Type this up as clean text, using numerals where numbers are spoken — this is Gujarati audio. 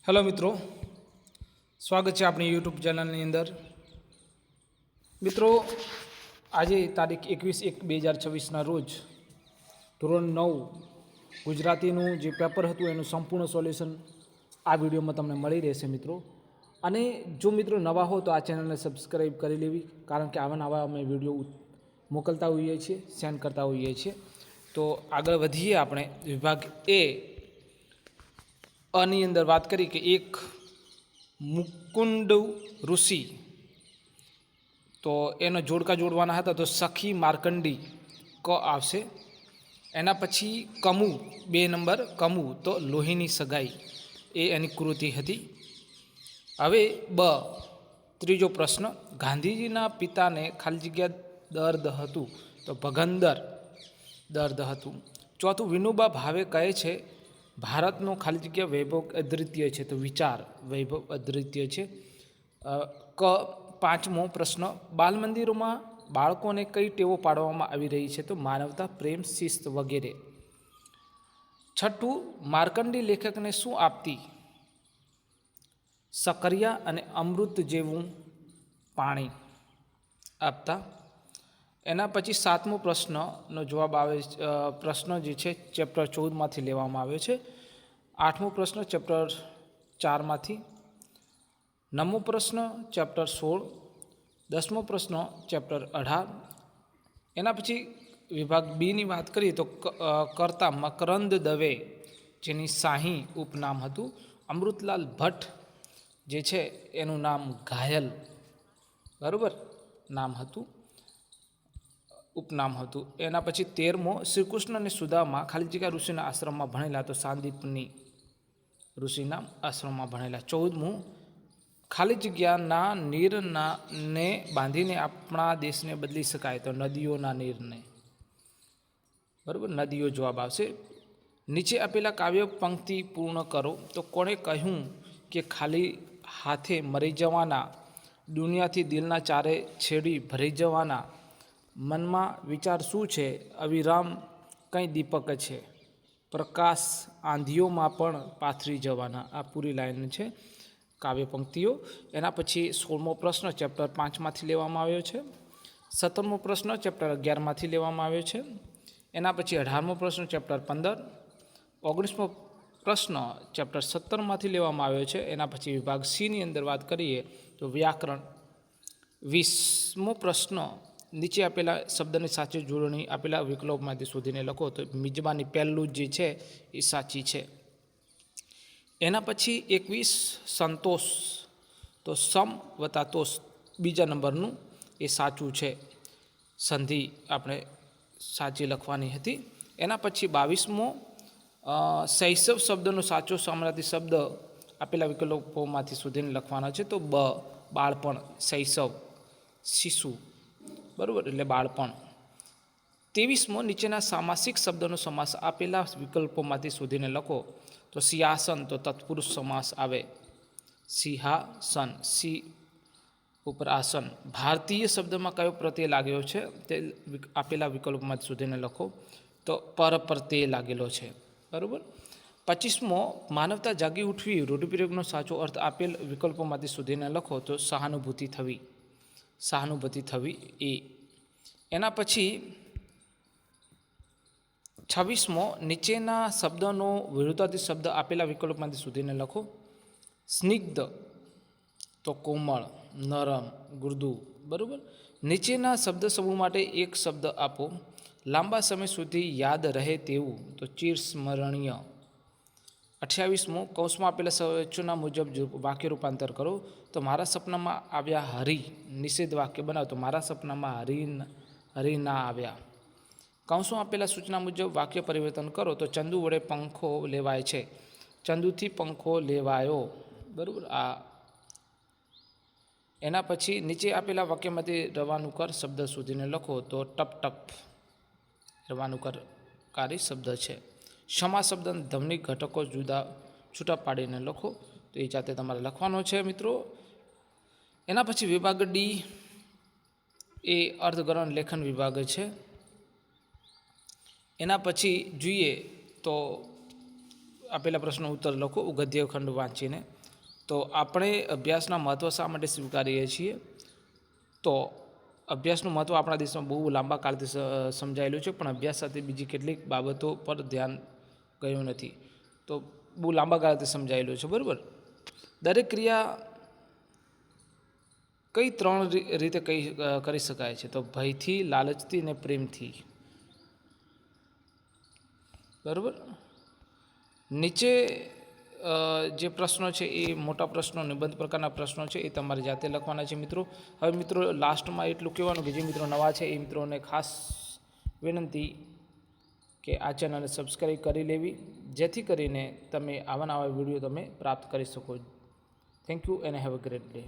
હેલો મિત્રો, સ્વાગત છે આપણી યુટ્યુબ ચેનલની અંદર. મિત્રો, આજે તારીખ 21/1/2026ના રોજ ધોરણ 9 ગુજરાતીનું જે પેપર હતું એનું સંપૂર્ણ સોલ્યુશન આ વિડીયોમાં તમને મળી રહેશે મિત્રો. અને જો મિત્રો નવા હો તો આ ચેનલને સબસ્ક્રાઈબ કરી લેવી, કારણ કે આવા નવા અમે વિડીયો મોકલતા હોઈએ છીએ, સેન્ડ કરતા હોઈએ છીએ. તો આગળ વધીએ. આપણે વિભાગ ની અંદર વાત કરી કે એક મુકુંડ ઋષિ, તો એનો જોડકા જોડવાના હતા. તો સખી માર્કંડી ક આવશે. એના પછી કમુ, 2 નંબર કમુ, તો લોહીની સગાઈ એ એની કૃતિ હતી. હવે ત્રીજો પ્રશ્ન, ગાંધીજીના પિતાને ખાલી જગ્યા દર્દ હતું, તો ભગંદર દર્દ હતું. ચોથું, વિનોબા ભાવે કહે છે ભારતનો ખાલી જગ્યા વૈભવ અદ્વિતીય છે, તો વિચાર વૈભવ અદ્વિતીય છે. પાંચમો પ્રશ્ન, બાલ મંદિરોમાં બાળકોને કઈ ટેવો પાડવામાં આવી રહી છે, તો માનવતા, પ્રેમ, શિસ્ત વગેરે. છઠ્ઠું, માર્કંડી લેખકને શું આપતી? સકરિયા અને અમૃત જેવું પાણી આપતા. એના પછી સાતમો પ્રશ્નનો જવાબ આવે, પ્રશ્ન જે છે ચેપ્ટર 14માંથી લેવામાં આવ્યો છે. આઠમો પ્રશ્ન ચેપ્ટર 4માંથી. નવમો પ્રશ્ન ચેપ્ટર 16. 10મો પ્રશ્ન ચેપ્ટર 18. એના પછી વિભાગ બીની વાત કરીએ તો કરતા મકરંદ દવે, જેની શાહી ઉપનામ હતું. અમૃતલાલ ભટ્ટ જે છે એનું નામ ઘાયલ, બરાબર નામ હતું, ઉપનામ હતું. એના પછી 13મો, શ્રીકૃષ્ણ અને સુદામા ખાલી જગ્યા ઋષિના આશ્રમમાં ભણેલા, તો સાંદીપની ઋષિના આશ્રમમાં ભણેલા. 14મું, ખાલી જગ્યાના નીરને બાંધીને આપણા દેશને બદલી શકાય, તો નદીઓના નીરને, બરાબર નદીઓ જવાબ આવશે. નીચે આપેલા કાવ્ય પંક્તિ પૂર્ણ કરો, તો કોણે કહ્યું કે ખાલી હાથે મરી જવાના, દુનિયાથી દિલના ચારે છેડી ભરી જવાના, મનમાં વિચાર શું છે, અવિરામ કંઈ દીપક છે, પ્રકાશ આંધિયોમાં પણ પાથરી જવાના. આ પૂરી લાઈન છે કાવ્ય પંક્તિઓ. એના પછી 16મો પ્રશ્ન ચેપ્ટર 5માંથી લેવામાં આવ્યો છે. 17મો પ્રશ્ન ચેપ્ટર 11માંથી લેવામાં આવ્યો છે. એના પછી 18મો પ્રશ્ન ચેપ્ટર 15. 19મો પ્રશ્ન ચેપ્ટર 17માંથી લેવામાં આવ્યો છે. એના પછી વિભાગ સીની અંદર વાત કરીએ તો વ્યાકરણ. 20મો પ્રશ્ન, નીચે આપેલા શબ્દની સાચી જોડણી આપેલા વિકલ્પોમાંથી શોધીને લખો, તો મિજબાની પહેલું જે છે એ સાચી છે. એના પછી 21 સંતોષ, તો સમ વત્તા તોષ બીજા નંબરનું એ સાચું છે. સંધિ આપણે સાચી લખવાની હતી. એના પછી 22મો, શૈશવ શબ્દનો સાચો સમાનાર્થી શબ્દ આપેલા વિકલ્પોમાંથી શોધીને લખવાના છે, તો બાળપણ, શૈશવ, શિશુ, બરાબર એટલે બાળપણ. 23મો, નીચેના સામાસિક શબ્દનો સમાસ આપેલા વિકલ્પોમાંથી શોધીને લખો, તો સિંહાસન, તો તત્પુરુષ સમાસ આવે. સિંહાસન, સી ઉપર આસન. ભારતીય શબ્દમાં કયો પ્રત્યય લાગેલો છે તે આપેલા વિકલ્પોમાંથી શોધીને લખો, તો પર પ્રત્યય લાગેલો છે, બરાબર. 25મો, માનવતા જાગી ઉઠવી રૂઢિપ્રયોગનો સાચો અર્થ આપેલ વિકલ્પોમાંથી શોધીને લખો, તો સહાનુભૂતિ થવી, સહાનુભૂતિ થવી એ. એના પછી 26મો, નીચેના શબ્દનો વિરુદ્ધાર્થી શબ્દ આપેલા વિકલ્પોમાંથી શોધીને લખો. સ્નિગ્ધ, તો કોમળ, નરમ, મૃદુ, બરાબર. નીચેના શબ્દ સમૂહ માટે એક શબ્દ આપો. લાંબા સમય સુધી યાદ રહે તેવું, તો ચિરસ્મરણીય. 28મો, કૌંસમાં આપેલા સૂચના મુજબ વાક્ય રૂપાંતર કરો, તો મારા સપનામાં આવ્યા હરી, નિષેધ વાક્ય બનાવો, તો મારા સપનામાં હરી ના આવ્યા. કૌંસમાં આપેલા સૂચના મુજબ વાક્ય પરિવર્તન કરો, તો ચંદુ વડે પંખો લેવાય છે, ચંદુથી પંખો લેવાયો, બરાબર. આ એના પછી નીચે આપેલા વાક્યમાંથી રવાનુકર શબ્દ શોધીને લખો, તો ટપ ટપ રવાનુકરકારી શબ્દ છે. ક્ષમા શબ્દ ધ્વનિક ઘટકો છૂટા પાડીને લખો, તો એ જાતે તમારે લખવાનો છે મિત્રો. એના પછી વિભાગ ડી એ અર્થગર્ભ લેખન વિભાગ છે. એના પછી જોઈએ તો આપેલા પ્રશ્નો ઉત્તર લખો ગદ્યખંડ વાંચીને. તો આપણે અભ્યાસના મહત્ત્વ શા માટે સ્વીકારીએ છીએ? તો અભ્યાસનું મહત્ત્વ આપણા દેશમાં બહુ લાંબા કાળથી સમજાયેલું છે, પણ અભ્યાસ સાથે બીજી કેટલીક બાબતો પર ધ્યાન ગયું નથી. તો બહુ લાંબા ગાળાથી સમજાયેલું છે, બરાબર. દરેક ક્રિયા કઈ 3 રીતે કરી શકાય છે? તો ભયથી, લાલચથી અને પ્રેમથી, બરાબર. નીચે જે પ્રશ્નો છે એ મોટા પ્રશ્નો, નિબંધ પ્રકારના પ્રશ્નો છે, એ તમારે જાતે લખવાના છે મિત્રો. હવે મિત્રો લાસ્ટમાં એટલું કહેવાનું કે જે મિત્રો નવા છે એ મિત્રોને ખાસ વિનંતી કે આ ચેનલને સબસ્ક્રાઈબ કરી લેવી, જેથી કરીને તમે આવા નવા વિડીયો તમે પ્રાપ્ત કરી શકો. Thank you and have a great day.